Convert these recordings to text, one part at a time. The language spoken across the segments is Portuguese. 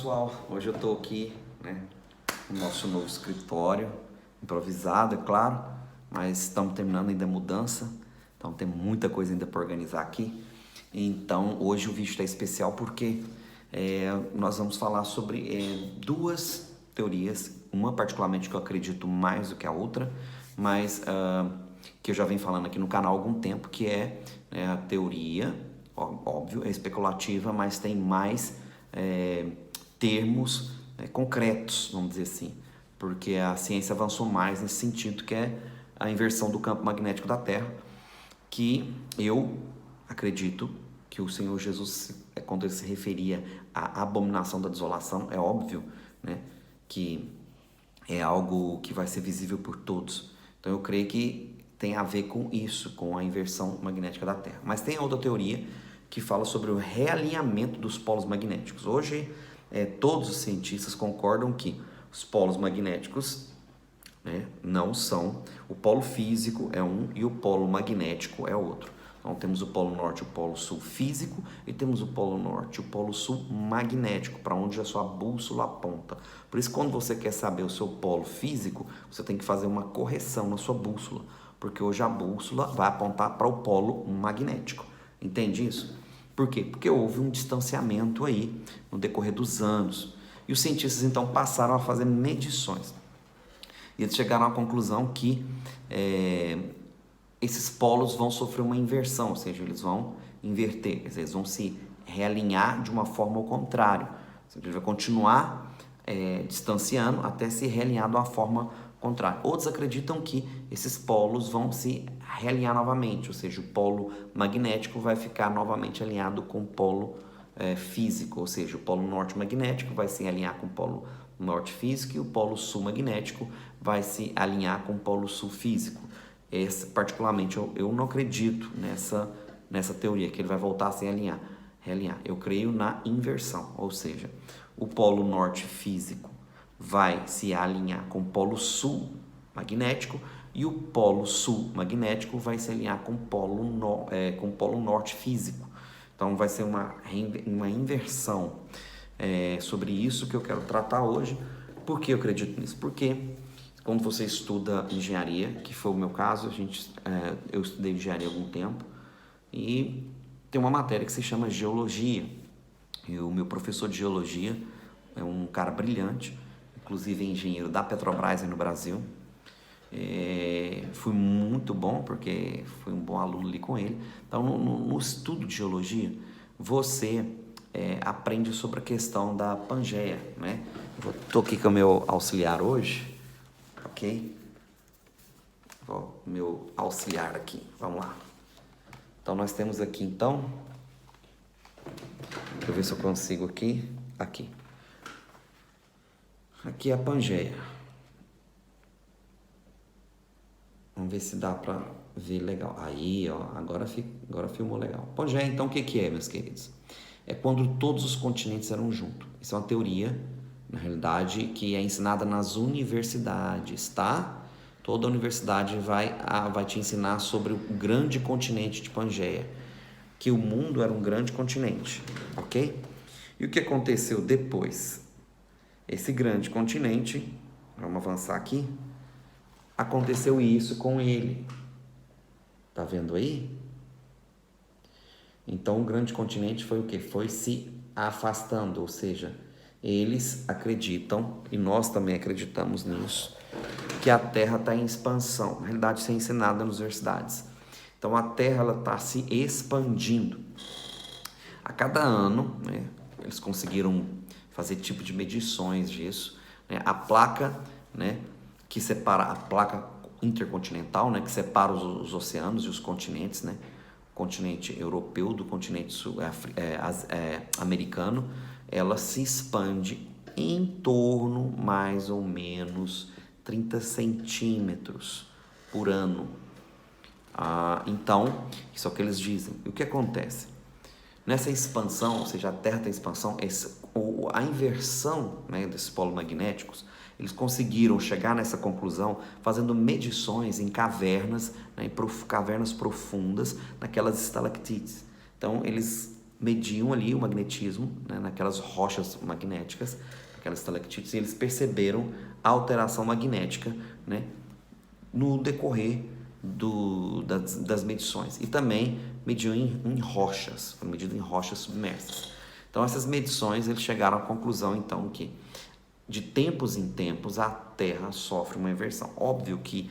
pessoal, hoje eu estou aqui, no nosso novo escritório, improvisado, é claro, mas estamos terminando ainda a mudança, então tem muita coisa ainda para organizar aqui. Então hoje o vídeo está especial porque nós vamos falar sobre duas teorias, uma particularmente que eu acredito mais do que a outra, mas que eu já venho falando aqui no canal há algum tempo, que é a teoria, óbvio, é especulativa, mas tem mais termos concretos, vamos dizer assim, porque a ciência avançou mais nesse sentido, que é a inversão do campo magnético da Terra, que eu acredito que o Senhor Jesus, quando ele se referia à abominação da desolação, é óbvio, que é algo que vai ser visível por todos. Então eu creio que tem a ver com isso, com a inversão magnética da Terra. Mas tem outra teoria que fala sobre o realinhamento dos polos magnéticos. Hoje, todos os cientistas concordam que os polos magnéticos não são... O polo físico é um e o polo magnético é outro. Então temos o polo norte e o polo sul físico e temos o polo norte e o polo sul magnético, para onde a sua bússola aponta. Por isso, quando você quer saber o seu polo físico, você tem que fazer uma correção na sua bússola, porque hoje a bússola vai apontar para o polo magnético. Entende isso? Por quê? Porque houve um distanciamento aí no decorrer dos anos. E os cientistas então passaram a fazer medições. E eles chegaram à conclusão que esses polos vão sofrer uma inversão, ou seja, eles vão inverter, quer dizer, eles vão se realinhar de uma forma ao contrário. Ou seja, ele vai continuar distanciando até se realinhar de uma forma contrária. Outros acreditam que esses polos vão se realinhar novamente, ou seja, o polo magnético vai ficar novamente alinhado com o polo físico, ou seja, o polo norte magnético vai se alinhar com o polo norte físico e o polo sul magnético vai se alinhar com o polo sul físico. Particularmente, eu não acredito nessa teoria, que ele vai voltar a se realinhar. Eu creio na inversão, ou seja, o polo norte físico vai se alinhar com o polo sul magnético e o polo sul magnético vai se alinhar com o polo norte físico. Então vai ser uma inversão. Sobre isso que eu quero tratar hoje. Por que eu acredito nisso? Porque quando você estuda engenharia, que foi o meu caso, eu estudei engenharia há algum tempo, e tem uma matéria que se chama geologia. E o meu professor de geologia é um cara brilhante, inclusive é engenheiro da Petrobras aí no Brasil. Fui muito bom, porque fui um bom aluno ali com ele. Então, no estudo de geologia, você aprende sobre a questão da Pangeia, Estou aqui com o meu auxiliar hoje, ok? Meu auxiliar aqui, vamos lá. Então, nós temos aqui, deixa eu ver se eu consigo aqui. Aqui é a Pangeia. Vamos ver se dá para ver legal. Aí, ó, agora filmou legal. Pangeia, então, o que é, meus queridos? É quando todos os continentes eram juntos. Isso é uma teoria, na realidade, que é ensinada nas universidades, tá? Toda universidade vai te ensinar sobre o grande continente de Pangeia, que o mundo era um grande continente, ok? E o que aconteceu depois? Esse grande continente, vamos avançar aqui, aconteceu isso com ele. Tá vendo aí? Então, o grande continente foi o quê? Foi se afastando, ou seja, eles acreditam, e nós também acreditamos nisso, que a Terra está em expansão. Na realidade, isso é ensinado nas universidades. Então, a Terra está se expandindo. A cada ano, eles conseguiram fazer tipo de medições disso. A placa, que separa a placa intercontinental, que separa os oceanos e os continentes, o continente europeu do continente americano, ela se expande em torno mais ou menos 30 centímetros por ano. Então, isso é o que eles dizem. E o que acontece? Nessa expansão, ou seja, a Terra tem expansão, a inversão desses polos magnéticos, eles conseguiram chegar nessa conclusão fazendo medições em cavernas, cavernas profundas, naquelas estalactites. Então, eles mediam ali o magnetismo, né, naquelas rochas magnéticas, aquelas estalactites, e eles perceberam a alteração magnética, né, no decorrer das medições. E também mediu em rochas, foi medido em rochas submersas. Então essas medições eles chegaram à conclusão então que de tempos em tempos a Terra sofre uma inversão. Óbvio que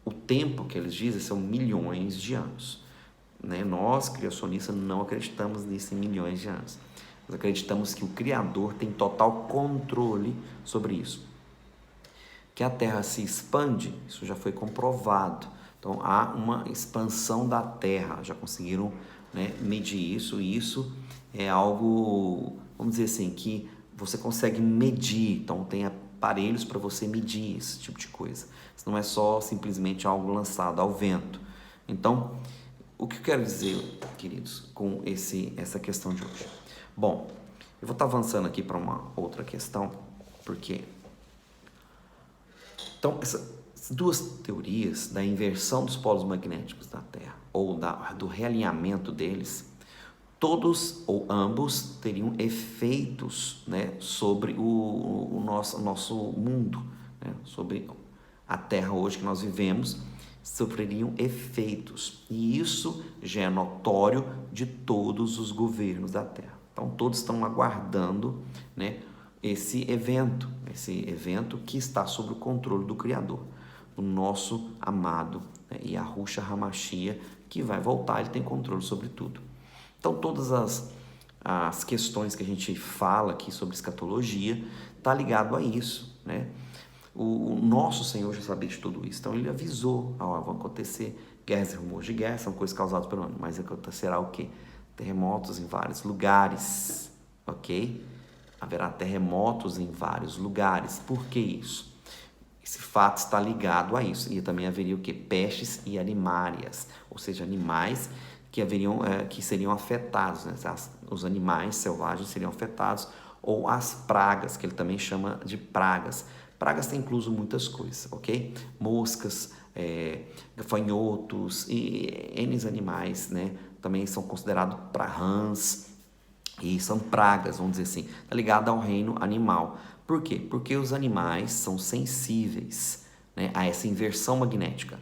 o tempo que eles dizem são milhões de anos, né? Nós, criacionistas, não acreditamos nisso em milhões de anos. Nós acreditamos que o Criador tem total controle sobre isso. Que a Terra se expande, isso já foi comprovado. Então, há uma expansão da Terra, já conseguiram, né, medir isso, e isso é algo, vamos dizer assim, que você consegue medir, então tem aparelhos para você medir esse tipo de coisa. Isso não é só simplesmente algo lançado ao vento. Então, o que eu quero dizer, queridos, com essa questão de hoje? Bom, eu vou estar avançando aqui para uma outra questão, porque... Então, essas duas teorias da inversão dos polos magnéticos da Terra, ou do realinhamento deles, todos ou ambos teriam efeitos, né, sobre o nosso mundo, né, sobre a Terra hoje que nós vivemos, sofreriam efeitos. E isso já é notório de todos os governos da Terra. Então, todos estão aguardando, né, esse evento que está sob o controle do Criador, o nosso amado, né, Yahushua HaMashiach, que vai voltar, ele tem controle sobre tudo. Então, todas as questões que a gente fala aqui sobre escatologia está ligado a isso, né? O nosso Senhor já sabia de tudo isso, então ele avisou: vão acontecer guerras e rumores de guerra, são coisas causadas pelo homem, mas acontecerá o quê? Terremotos em vários lugares, ok? Haverá terremotos em vários lugares. Por que isso? Esse fato está ligado a isso. E também haveria o quê? Pestes e animárias, ou seja, animais que seriam afetados, né? Os animais selvagens seriam afetados, ou as pragas, que ele também chama de pragas. Pragas tem incluso muitas coisas, ok? Moscas, gafanhotos e N animais, né? Também são considerados para rãs e são pragas, vamos dizer assim. Está ligado ao reino animal. Por quê? Porque os animais são sensíveis, né, a essa inversão magnética.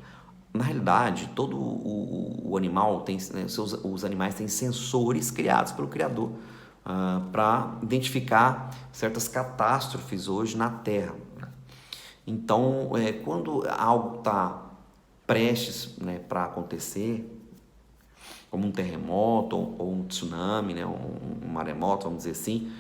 Na realidade, todo o animal tem, né, os animais têm sensores criados pelo Criador para identificar certas catástrofes hoje na Terra. Então, quando algo está prestes, né, para acontecer, como um terremoto ou um tsunami, né, um maremoto, vamos dizer assim,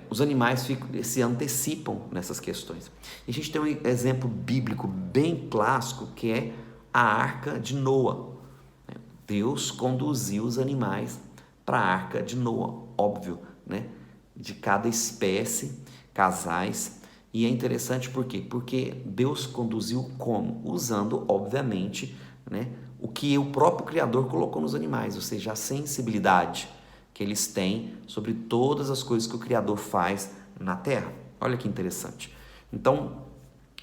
os animais se antecipam nessas questões. E a gente tem um exemplo bíblico bem clássico, que é a Arca de Noa. Deus conduziu os animais para a Arca de Noa, óbvio, né? De cada espécie, casais. E é interessante por quê? Porque Deus conduziu como? Usando, obviamente, né, o que o próprio Criador colocou nos animais, ou seja, a sensibilidade que eles têm sobre todas as coisas que o Criador faz na Terra. Olha que interessante. Então,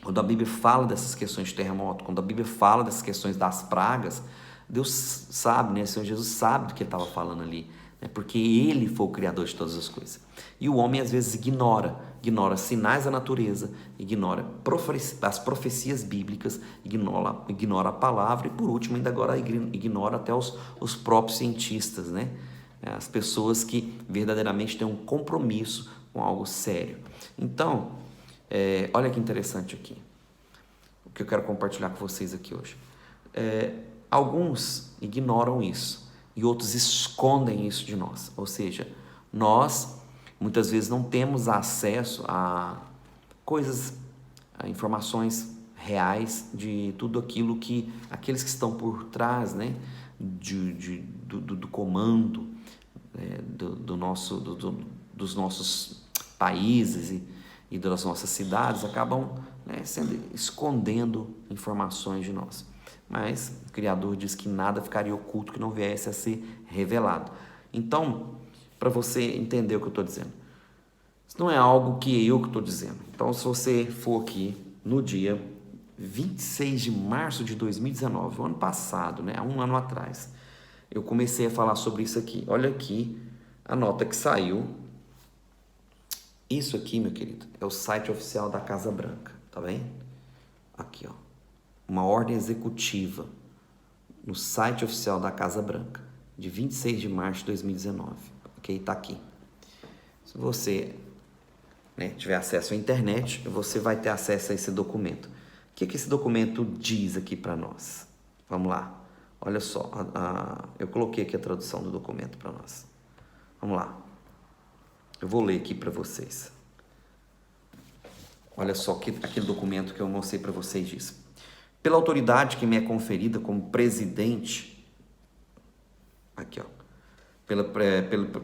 quando a Bíblia fala dessas questões de terremoto, quando a Bíblia fala dessas questões das pragas, Deus sabe, né? O Senhor Jesus sabe do que ele estava falando ali, né? Porque ele foi o Criador de todas as coisas. E o homem às vezes ignora sinais da natureza, ignora as profecias bíblicas, ignora a palavra e, por último, ainda agora ignora até os próprios cientistas, né? As pessoas que verdadeiramente têm um compromisso com algo sério. Então, olha que interessante aqui, o que eu quero compartilhar com vocês aqui hoje. Alguns ignoram isso e outros escondem isso de nós, ou seja, nós muitas vezes não temos acesso a coisas, a informações reais de tudo aquilo que aqueles que estão por trás, né, do comando, dos nossos países e das nossas cidades, acabam, né, escondendo informações de nós. Mas o Criador diz que nada ficaria oculto que não viesse a ser revelado. Então, para você entender o que eu estou dizendo, isso não é algo que eu estou dizendo. Então, se você for aqui no dia 26 de março de 2019, o ano passado, né, há um ano atrás, eu comecei a falar sobre isso aqui. Olha aqui a nota que saiu. Isso aqui, meu querido, é o site oficial da Casa Branca, tá bem? Aqui, ó. Uma ordem executiva no site oficial da Casa Branca, de 26 de março de 2019, ok? Tá aqui. Se você tiver acesso à internet, você vai ter acesso a esse documento. O que esse documento diz aqui para nós? Vamos lá. Olha só, eu coloquei aqui a tradução do documento para nós. Vamos lá. Eu vou ler aqui para vocês. Olha só aquele documento que eu mostrei para vocês diz. Pela autoridade que me é conferida como presidente, aqui ó,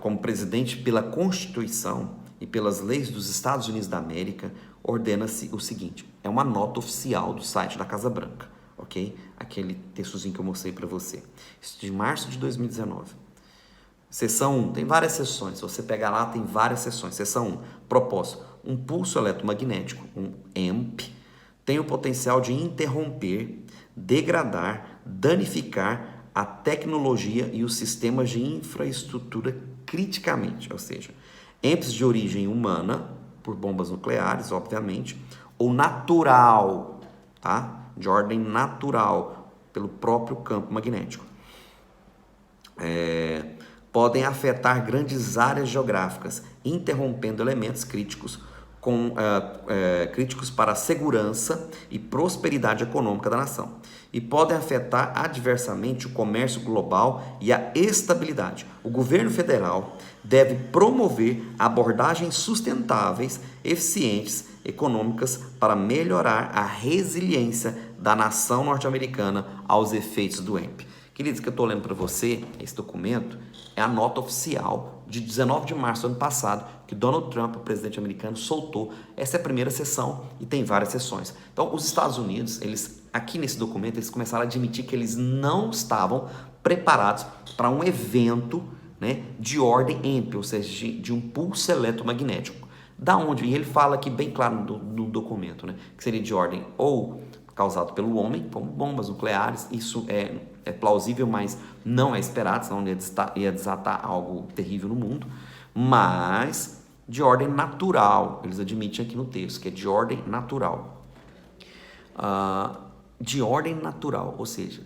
como presidente pela Constituição e pelas leis dos Estados Unidos da América, ordena-se o seguinte, é uma nota oficial do site da Casa Branca, ok? Aquele textozinho que eu mostrei para você, isso de março de 2019. Seção 1, tem várias seções, se você pegar lá tem várias seções. Seção 1, propósito, um pulso eletromagnético, um EMP, tem o potencial de interromper, degradar, danificar a tecnologia e os sistemas de infraestrutura criticamente, ou seja, EMPs de origem humana, por bombas nucleares, obviamente, ou natural, tá? De ordem natural, pelo próprio campo magnético. Podem afetar grandes áreas geográficas, interrompendo elementos críticos críticos para a segurança e prosperidade econômica da nação, e podem afetar adversamente o comércio global e a estabilidade. O governo federal deve promover abordagens sustentáveis, eficientes, econômicas para melhorar a resiliência da nação norte-americana aos efeitos do EMP. Queridos, que eu estou lendo para você, esse documento, é a nota oficial de 19 de março do ano passado, que Donald Trump, o presidente americano, soltou. Essa é a primeira sessão e tem várias sessões. Então, os Estados Unidos, aqui nesse documento, eles começaram a admitir que eles não estavam preparados para um evento, de ordem EMP, ou seja, de um pulso eletromagnético. Da onde? E ele fala aqui bem claro no documento, que seria de ordem ou causado pelo homem, como bombas nucleares. Isso é plausível, mas não é esperado, senão ia desatar algo terrível no mundo. Mas de ordem natural, eles admitem aqui no texto, que é de ordem natural. De ordem natural, ou seja,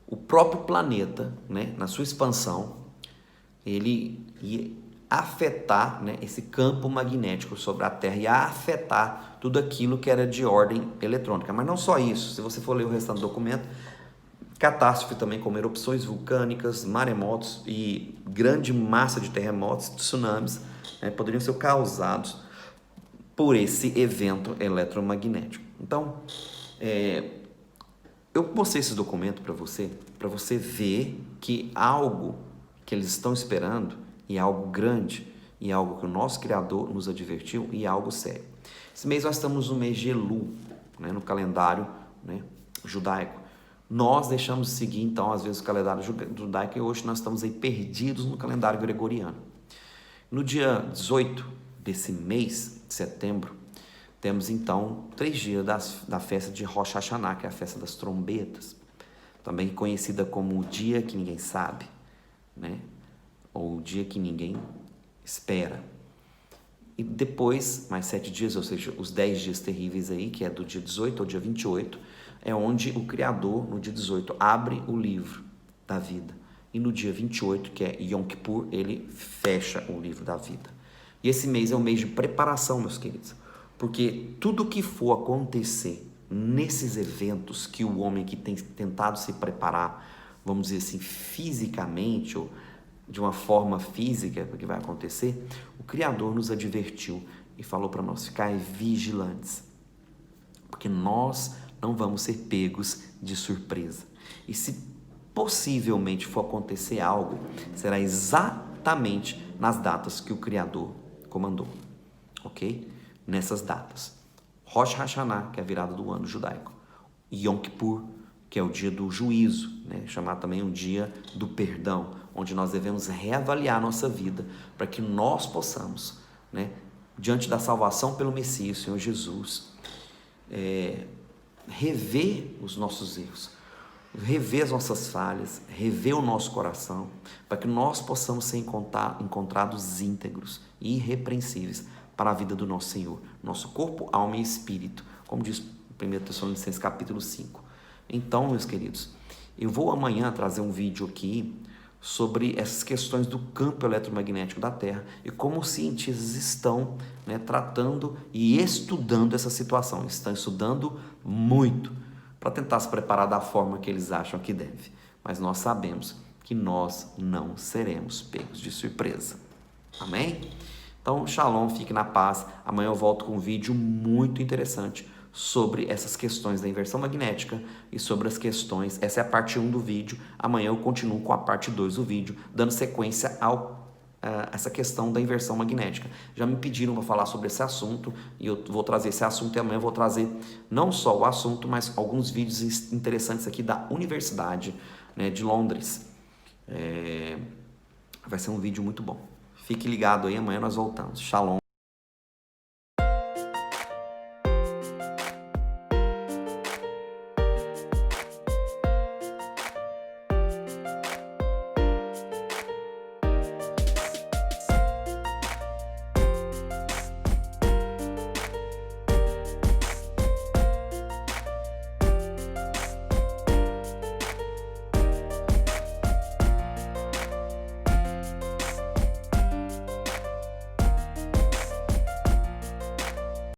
o próprio planeta, na sua expansão, ele ia afetar esse campo magnético sobre a Terra, ia afetar tudo aquilo que era de ordem eletrônica. Mas não só isso, se você for ler o restante do documento, catástrofe também como erupções vulcânicas, maremotos e grande massa de terremotos, tsunamis, poderiam ser causados por esse evento eletromagnético. Então, eu mostrei esse documento para você ver que algo que eles estão esperando e algo grande, e algo que o nosso Criador nos advertiu, e algo sério. Esse mês nós estamos no mês de Elul, no calendário judaico. Nós deixamos de seguir, então, às vezes, o calendário judaico, e hoje nós estamos aí perdidos no calendário gregoriano. No dia 18 desse mês de setembro, temos, então, 3 dias da festa de Rosh Hashanah, que é a festa das trombetas, também conhecida como o dia que ninguém sabe, ou o dia que ninguém espera. E depois, mais 7 dias, ou seja, os 10 dias terríveis aí, que é do dia 18 ao dia 28, é onde o Criador, no dia 18, abre o livro da vida. E no dia 28, que é Yom Kippur, ele fecha o livro da vida. E esse mês é um mês de preparação, meus queridos, porque tudo que for acontecer nesses eventos que o homem que tem tentado se preparar, vamos dizer assim, fisicamente, ou de uma forma física, que vai acontecer, o Criador nos advertiu e falou para nós ficar vigilantes, porque nós não vamos ser pegos de surpresa. E se possivelmente for acontecer algo, será exatamente nas datas que o Criador comandou, ok? Nessas datas. Rosh Hashanah, que é a virada do ano judaico. Yom Kippur, que é o dia do juízo, chamado também o dia do perdão, onde nós devemos reavaliar a nossa vida para que nós possamos, diante da salvação pelo Messias, o Senhor Jesus, rever os nossos erros, rever as nossas falhas, rever o nosso coração, para que nós possamos ser encontrados íntegros e irrepreensíveis para a vida do nosso Senhor, nosso corpo, alma e espírito, como diz 1 Tessalonicenses capítulo 5. Então, meus queridos, eu vou amanhã trazer um vídeo aqui sobre essas questões do campo eletromagnético da Terra e como os cientistas estão, tratando e estudando essa situação. Estão estudando muito para tentar se preparar da forma que eles acham que deve. Mas nós sabemos que nós não seremos pegos de surpresa. Amém? Então, shalom, fique na paz. Amanhã eu volto com um vídeo muito interessante sobre essas questões da inversão magnética e sobre as questões, essa é a parte 1 do vídeo, amanhã eu continuo com a parte 2 do vídeo, dando sequência essa questão da inversão magnética. Já me pediram para falar sobre esse assunto e eu vou trazer esse assunto e amanhã eu vou trazer não só o assunto, mas alguns vídeos interessantes aqui da Universidade, de Londres. Vai ser um vídeo muito bom. Fique ligado aí, amanhã nós voltamos. Shalom.